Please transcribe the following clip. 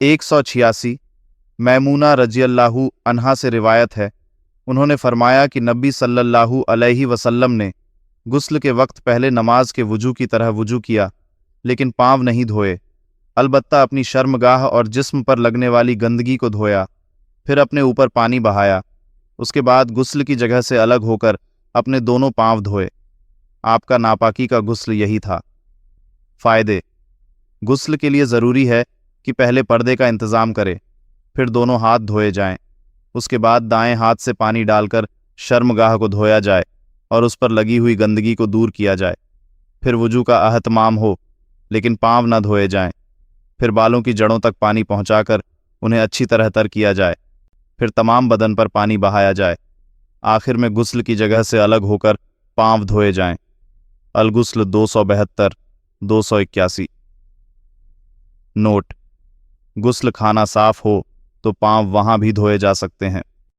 186 मैमूना रजी अल्लाहु अन्हा से रिवायत है, उन्होंने फरमाया कि नबी सल्लल्लाहु अलैहि वसल्लम ने गुस्ल के वक्त पहले नमाज के वजू की तरह वजू किया, लेकिन पाँव नहीं धोए, अलबत्ता अपनी शर्मगाह और जिस्म पर लगने वाली गंदगी को धोया, फिर अपने ऊपर पानी बहाया। उसके बाद गुस्ल की जगह से अलग होकर अपने दोनों पाँव धोए। आपका नापाकी का गुस्ल यही था। फ़ायदे: गुस्ल के लिए ज़रूरी है कि पहले पर्दे का इंतज़ाम करें, फिर दोनों हाथ धोए जाएं। उसके बाद दाएं हाथ से पानी डालकर शर्मगाह को धोया जाए और उस पर लगी हुई गंदगी को दूर किया जाए। फिर वजू का अहतमाम हो, लेकिन पाँव न धोए जाएं। फिर बालों की जड़ों तक पानी पहुंचाकर उन्हें अच्छी तरह तर किया जाए। फिर तमाम बदन पर पानी बहाया जाए। आखिर में गुस्ल की जगह से अलग होकर पाँव धोए जाएं। अल-गुस्ल 272 281। नोट: गुस्ल खाना साफ हो तो पाँव वहां भी धोए जा सकते हैं।